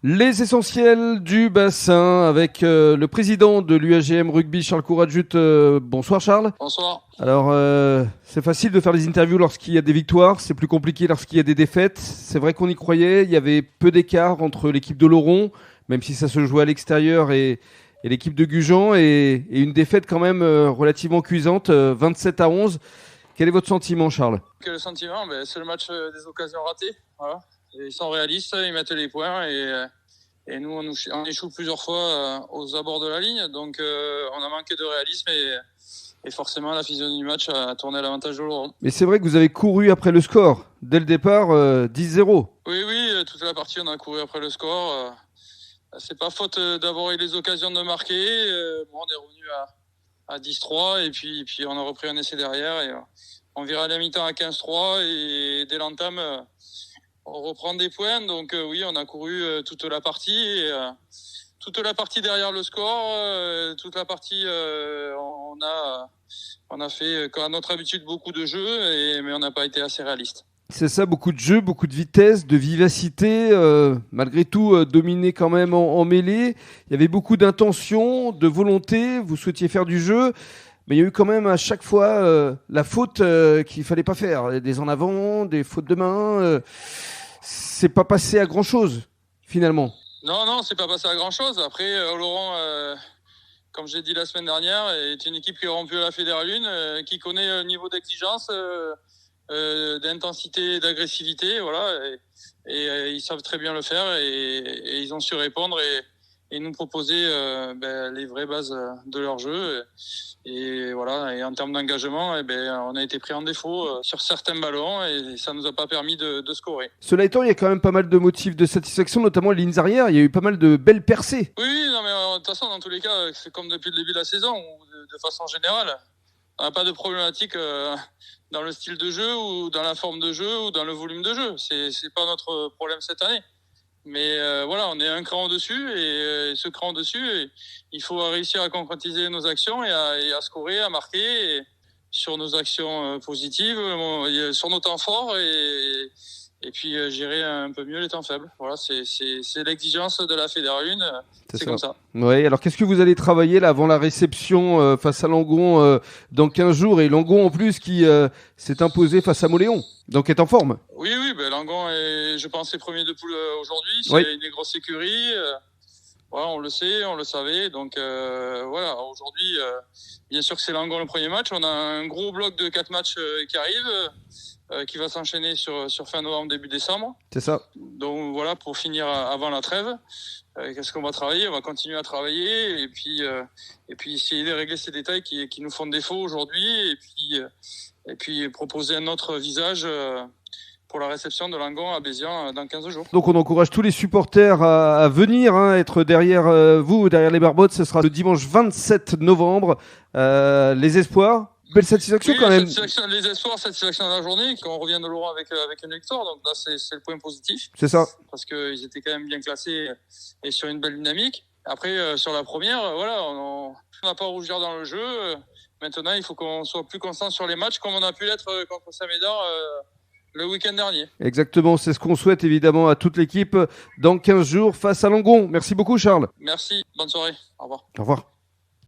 Les essentiels du bassin avec le président de l'UAGM Rugby, Charles Courajut. Bonsoir Charles. Bonsoir. Alors, c'est facile de faire des interviews lorsqu'il y a des victoires, c'est plus compliqué lorsqu'il y a des défaites. C'est vrai qu'on y croyait, il y avait peu d'écart entre l'équipe de Laurent, même si ça se jouait à l'extérieur, et l'équipe de Gujan, et une défaite quand même relativement cuisante, 27-11. Quel est votre sentiment, Charles ? Le sentiment, c'est le match des occasions ratées. Voilà. Ils sont réalistes, ils mettent les points et nous, on échoue plusieurs fois aux abords de la ligne. Donc, on a manqué de réalisme et forcément, la physionomie du match a tourné à l'avantage de Laurent. Mais c'est vrai que vous avez couru après le score. Dès le départ, 10-0. Oui, toute la partie, on a couru après le score. C'est pas faute d'avoir eu les occasions de marquer. On est revenu à 10-3 et puis on a repris un essai derrière et on vire à la mi-temps à 15-3 et dès l'entame on reprend des points. Donc oui, on a couru toute la partie et toute la partie derrière le score, toute la partie on a fait comme à notre habitude beaucoup de jeux mais on n'a pas été assez réaliste. C'est ça, beaucoup de jeux, beaucoup de vitesse, de vivacité, malgré tout dominé quand même en mêlée. Il y avait beaucoup d'intention, de volonté, vous souhaitiez faire du jeu, mais il y a eu quand même à chaque fois la faute qu'il fallait pas faire. Des en avant, des fautes de main, c'est pas passé à grand chose finalement. Non, c'est pas passé à grand chose. Après, Laurent, comme j'ai dit la semaine dernière, est une équipe qui est rompue à la Fédéralune, qui connaît un niveau d'exigence, d'intensité, d'agressivité, voilà, et ils savent très bien le faire et ils ont su répondre et nous proposer les vraies bases de leur jeu et voilà. Et en termes d'engagement, on a été pris en défaut sur certains ballons et ça nous a pas permis de scorer. Cela étant, il y a quand même pas mal de motifs de satisfaction, notamment les lignes arrière. Il y a eu pas mal de belles percées. Oui, non mais de toute façon, dans tous les cas, c'est comme depuis le début de la saison ou de façon générale. On n'a pas de problématique dans le style de jeu ou dans la forme de jeu ou dans le volume de jeu. C'est pas notre problème cette année. Mais voilà, on est un cran au-dessus et ce cran au-dessus, il faut réussir à concrétiser nos actions et à scorer, à marquer sur nos actions positives, sur nos temps forts et puis gérer un peu mieux les temps faibles. Voilà, c'est l'exigence de la Fédéralune. C'est comme ça. Oui, alors qu'est-ce que vous allez travailler là avant la réception face à Langon dans 15 jours et Langon en plus qui s'est imposé face à Mauléon, donc est en forme. Oui, Langon est, je pense, premier de poule aujourd'hui. C'est une grosse écurie. Voilà, on le sait, on le savait. Donc voilà, aujourd'hui, bien sûr que c'est Langon le premier match. On a un gros bloc de 4 matchs qui arrive, qui va s'enchaîner sur fin novembre, début décembre. C'est ça. Donc voilà, pour finir avant la trêve. Qu'est-ce qu'on va travailler ? On va continuer à travailler et puis essayer de régler ces détails qui nous font défaut aujourd'hui et puis proposer un autre visage pour la réception de Langon à Bézians dans 15 jours. Donc on encourage tous les supporters à venir, être derrière vous, derrière les Barbottes. Ce sera le dimanche 27 novembre. Les espoirs, belle satisfaction quand même. Les espoirs, satisfaction de la journée, qu'on revient de Laurent avec une victoire. Donc là, c'est le point positif. C'est ça. Parce qu'ils étaient quand même bien classés et sur une belle dynamique. Après, sur la première, voilà, on n'a pas à rougir dans le jeu. Maintenant, il faut qu'on soit plus constant sur les matchs comme on a pu l'être contre Saint-Médard le week-end dernier. Exactement, c'est ce qu'on souhaite évidemment à toute l'équipe dans 15 jours face à Langon. Merci beaucoup Charles. Merci, bonne soirée, au revoir. Au revoir.